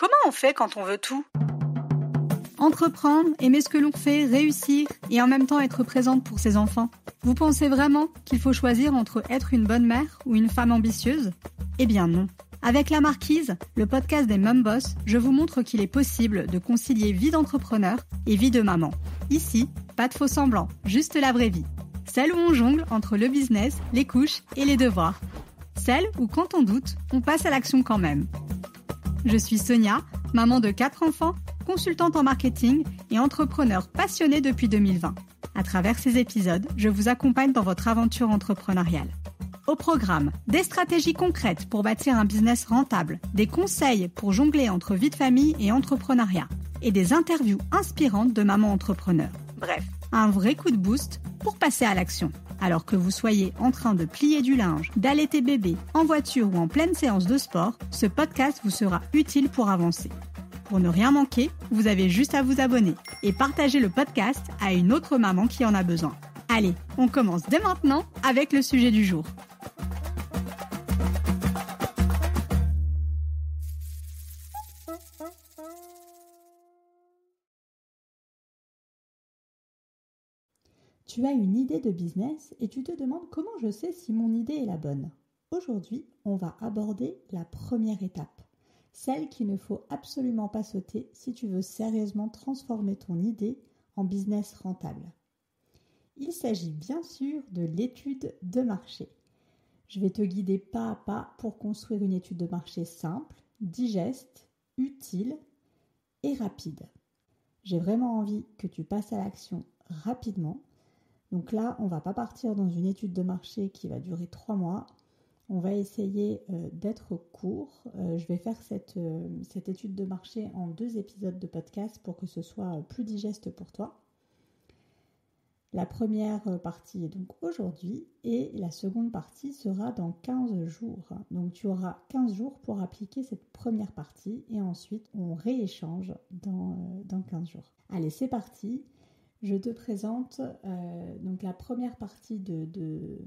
Comment on fait quand on veut tout ? Entreprendre, aimer ce que l'on fait, réussir et en même temps être présente pour ses enfants. Vous pensez vraiment qu'il faut choisir entre être une bonne mère ou une femme ambitieuse ? Eh bien non. Avec La Marquise, le podcast des Mom Boss, je vous montre qu'il est possible de concilier vie d'entrepreneur et vie de maman. Ici, pas de faux semblants, juste la vraie vie. Celle où on jongle entre le business, les couches et les devoirs. Celle où quand on doute, on passe à l'action quand même. Je suis Sonia, maman de 4 enfants, consultante en marketing et entrepreneur passionnée depuis 2020. À travers ces épisodes, je vous accompagne dans votre aventure entrepreneuriale. Au programme, des stratégies concrètes pour bâtir un business rentable, des conseils pour jongler entre vie de famille et entrepreneuriat, et des interviews inspirantes de mamans entrepreneurs. Bref, un vrai coup de boost pour passer à l'action. Alors que vous soyez en train de plier du linge, d'allaiter bébé, en voiture ou en pleine séance de sport, ce podcast vous sera utile pour avancer. Pour ne rien manquer, vous avez juste à vous abonner et partager le podcast à une autre maman qui en a besoin. Allez, on commence dès maintenant avec le sujet du jour. Tu as une idée de business et tu te demandes comment je sais si mon idée est la bonne. Aujourd'hui, on va aborder la première étape, celle qu'il ne faut absolument pas sauter si tu veux sérieusement transformer ton idée en business rentable. Il s'agit bien sûr de l'étude de marché. Je vais te guider pas à pas pour construire une étude de marché simple, digeste, utile et rapide. J'ai vraiment envie que tu passes à l'action rapidement. Donc là, on ne va pas partir dans une étude de marché qui va durer 3 mois. On va essayer d'être court. Je vais faire cette étude de marché en 2 épisodes de podcast pour que ce soit plus digeste pour toi. La première partie est donc aujourd'hui et la seconde partie sera dans 15 jours. Donc tu auras 15 jours pour appliquer cette première partie et ensuite on rééchange dans 15 jours. Allez, c'est parti. Je te présente donc la première partie de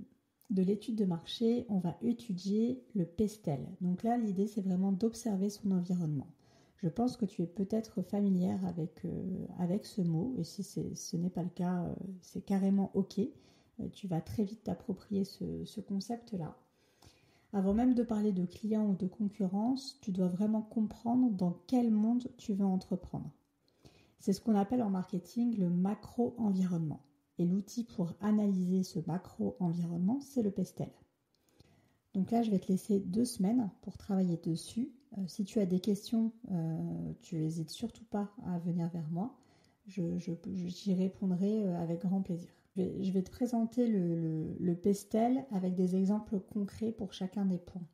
l'étude de marché. On va étudier le PESTEL. Donc là, l'idée, c'est vraiment d'observer son environnement. Je pense que tu es peut-être familière avec ce mot. Et si ce n'est pas le cas, c'est carrément OK. Tu vas très vite t'approprier ce concept-là. Avant même de parler de clients ou de concurrence, tu dois vraiment comprendre dans quel monde tu veux entreprendre. C'est ce qu'on appelle en marketing le macro-environnement. Et l'outil pour analyser ce macro-environnement, c'est le PESTEL. Donc là, je vais te laisser 2 semaines pour travailler dessus. Si tu as des questions, tu n'hésites surtout pas à venir vers moi. J'y répondrai avec grand plaisir. Je vais te présenter le PESTEL avec des exemples concrets pour chacun des points.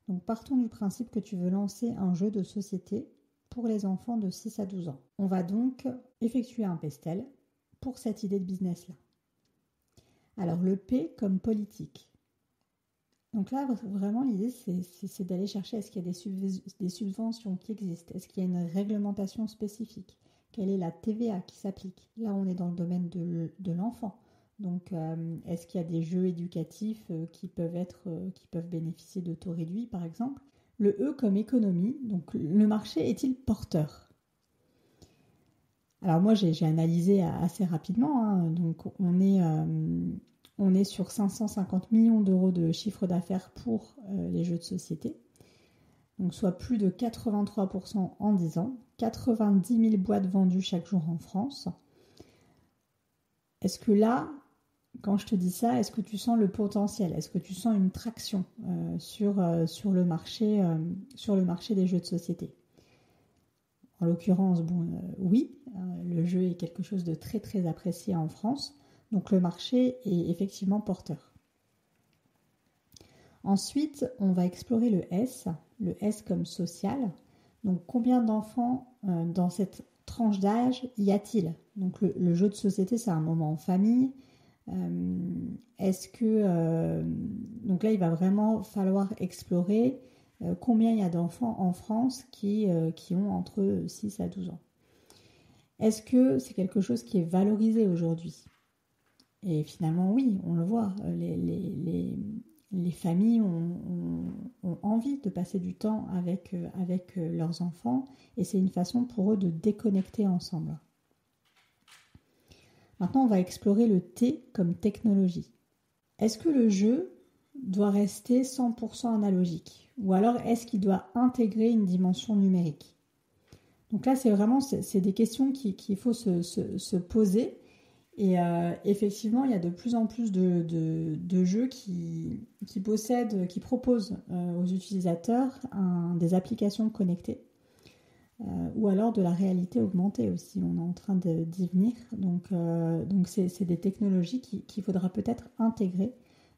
Donc partons du principe que tu veux lancer un jeu de société pour les enfants de 6 à 12 ans. On va donc effectuer un PESTEL pour cette idée de business-là. Alors le P comme politique. Donc là, vraiment, l'idée, c'est d'aller chercher est-ce qu'il y a des subventions qui existent, est-ce qu'il y a une réglementation spécifique, quelle est la TVA qui s'applique. Là, on est dans le domaine de l'enfant. Donc, est-ce qu'il y a des jeux éducatifs qui peuvent bénéficier de taux réduits, par exemple. Le E comme économie, donc le marché est-il porteur ? Alors moi, j'ai analysé assez rapidement, donc on est sur 550 millions d'euros de chiffre d'affaires pour les jeux de société, donc soit plus de 83% en 10 ans, 90 000 boîtes vendues chaque jour en France. Est-ce que là, quand je te dis ça, est-ce que tu sens le potentiel ? Est-ce que tu sens une traction sur le marché des jeux de société ? En l'occurrence, oui, le jeu est quelque chose de très très apprécié en France, donc le marché est effectivement porteur. Ensuite, on va explorer le S comme social. Donc combien d'enfants dans cette tranche d'âge y a-t-il ? Donc le jeu de société, c'est un moment en famille. Donc là, il va vraiment falloir explorer combien il y a d'enfants en France qui ont entre 6 à 12 ans. Est-ce que c'est quelque chose qui est valorisé aujourd'hui ? Et finalement, oui, on le voit. les familles ont envie de passer du temps avec leurs enfants et c'est une façon pour eux de déconnecter ensemble. Maintenant, on va explorer le T comme technologie. Est-ce que le jeu doit rester 100% analogique ou alors est-ce qu'il doit intégrer une dimension numérique? Donc là, c'est des questions qu'il faut se poser. Et effectivement, il y a de plus en plus de jeux qui proposent aux utilisateurs des applications connectées ou alors de la réalité augmentée aussi. On est en train d'y venir. Donc c'est des technologies qu'il faudra peut-être intégrer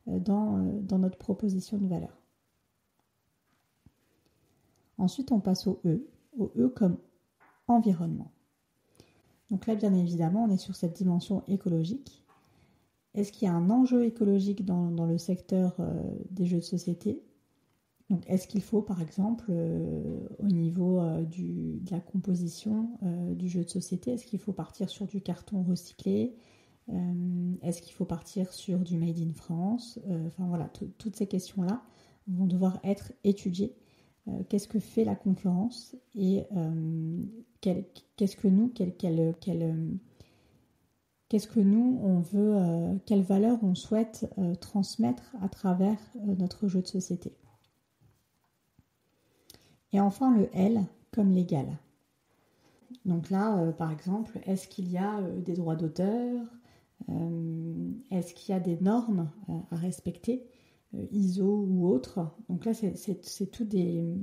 dans notre proposition de valeur. Ensuite, on passe au E comme environnement. Donc là, bien évidemment, on est sur cette dimension écologique. Est-ce qu'il y a un enjeu écologique dans le secteur des jeux de société? Donc, est-ce qu'il faut, par exemple, au niveau de la composition du jeu de société, est-ce qu'il faut partir sur du carton recyclé? Est-ce qu'il faut partir sur du Made in France? Enfin voilà, toutes ces questions-là vont devoir être étudiées. Qu'est-ce que fait la concurrence et qu'est-ce que nous on veut, quelle valeur on souhaite transmettre à travers notre jeu de société. Et enfin le L comme légal. Donc là, par exemple, est-ce qu'il y a des droits d'auteur? Est-ce qu'il y a des normes à respecter? ISO ou autre. Donc là, c'est toutes des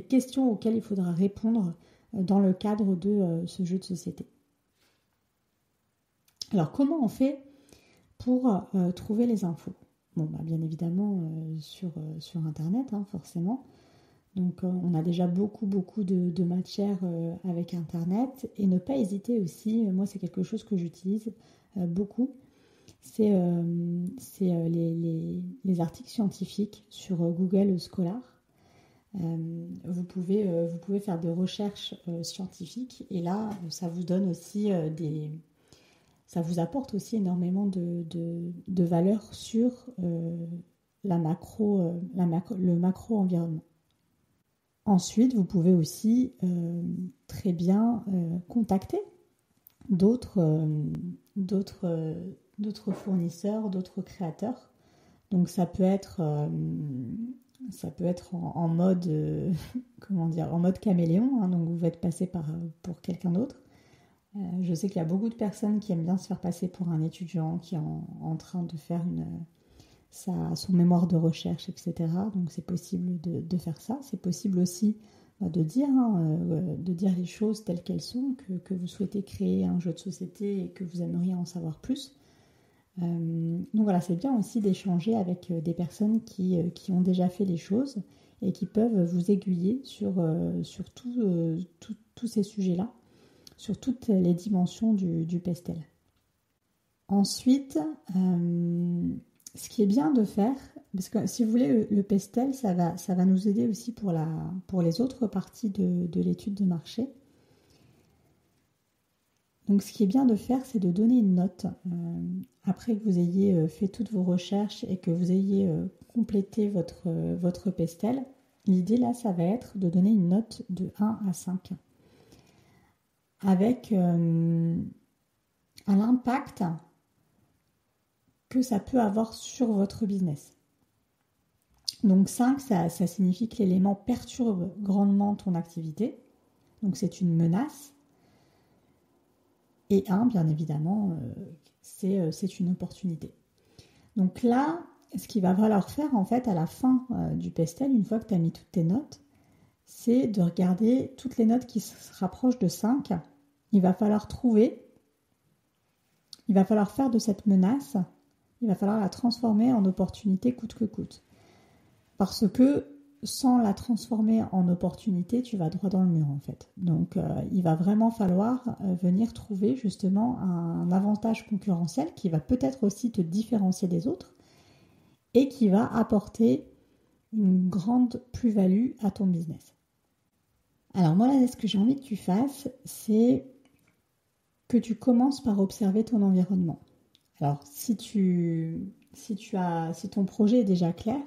questions auxquelles il faudra répondre dans le cadre de ce jeu de société. Alors, comment on fait pour trouver les infos? Bon, bien évidemment, sur Internet, forcément. Donc, on a déjà beaucoup de matière avec Internet. Et ne pas hésiter aussi, moi, c'est quelque chose que j'utilise beaucoup. C'est les articles scientifiques sur Google Scholar. Vous pouvez faire des recherches scientifiques et là, ça vous donne aussi ça vous apporte aussi énormément de valeur sur le macro-environnement. Ensuite, vous pouvez aussi très bien contacter d'autres fournisseurs, d'autres créateurs. Donc ça peut être en mode en mode caméléon, donc vous faites passer pour quelqu'un d'autre. Je sais qu'il y a beaucoup de personnes qui aiment bien se faire passer pour un étudiant qui est en train de faire son mémoire de recherche, etc. Donc c'est possible de faire ça. C'est possible aussi de dire les choses telles qu'elles sont, que vous souhaitez créer un jeu de société et que vous aimeriez en savoir plus. Donc voilà, c'est bien aussi d'échanger avec des personnes qui ont déjà fait les choses et qui peuvent vous aiguiller sur tous ces sujets-là, sur toutes les dimensions du pestel. Ensuite, ce qui est bien de faire, parce que si vous voulez, le pestel, ça va nous aider aussi pour les autres parties de l'étude de marché. Donc ce qui est bien de faire, c'est de donner une note. Après que vous ayez fait toutes vos recherches et que vous ayez complété votre pestel, l'idée là, ça va être de donner une note de 1 à 5. Avec à l'impact que ça peut avoir sur votre business. Donc 5, ça signifie que l'élément perturbe grandement ton activité. Donc c'est une menace. Et 1, bien évidemment, c'est une opportunité. Donc là, ce qu'il va falloir faire en fait à la fin du pestel, une fois que tu as mis toutes tes notes, c'est de regarder toutes les notes qui se rapprochent de 5. Il va falloir faire de cette menace, il va falloir la transformer en opportunité coûte que coûte. Parce que sans la transformer en opportunité, tu vas droit dans le mur en fait. Donc il va vraiment falloir venir trouver justement un avantage concurrentiel qui va peut-être aussi te différencier des autres et qui va apporter une grande plus-value à ton business. Alors moi là, ce que j'ai envie que tu fasses, c'est que tu commences par observer ton environnement. Alors si tu si ton projet est déjà clair,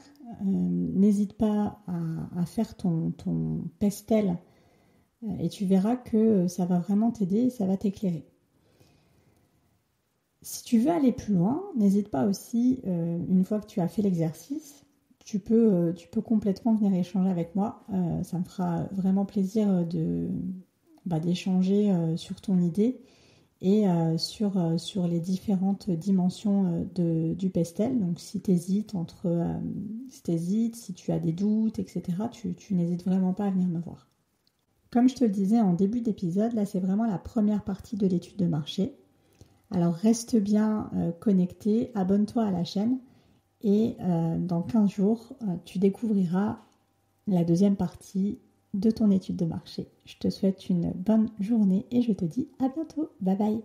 n'hésite pas à faire ton pestel et tu verras que ça va vraiment t'aider et ça va t'éclairer. Si tu veux aller plus loin, n'hésite pas aussi, une fois que tu as fait l'exercice, tu peux complètement venir échanger avec moi. Ça me fera vraiment plaisir d'échanger sur ton idée et sur les différentes dimensions du pestel. Donc si tu hésites, si tu as des doutes, etc., tu n'hésites vraiment pas à venir me voir. Comme je te le disais en début d'épisode, là c'est vraiment la première partie de l'étude de marché. Alors reste bien connecté, abonne-toi à la chaîne et dans 15 jours, tu découvriras la deuxième partie de ton étude de marché. Je te souhaite une bonne journée et je te dis à bientôt. Bye bye.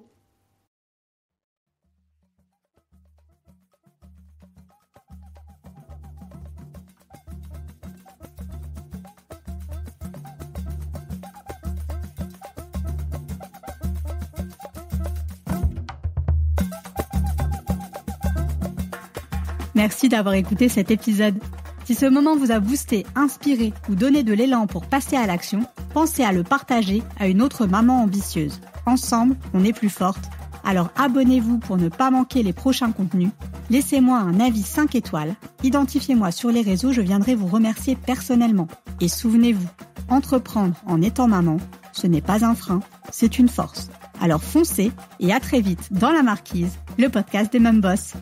Merci d'avoir écouté cet épisode. Si ce moment vous a boosté, inspiré ou donné de l'élan pour passer à l'action, pensez à le partager à une autre maman ambitieuse. Ensemble, on est plus forte. Alors abonnez-vous pour ne pas manquer les prochains contenus. Laissez-moi un avis 5 étoiles. Identifiez-moi sur les réseaux, je viendrai vous remercier personnellement. Et souvenez-vous, entreprendre en étant maman, ce n'est pas un frein, c'est une force. Alors foncez et à très vite dans La Marquise, le podcast des Mom Boss.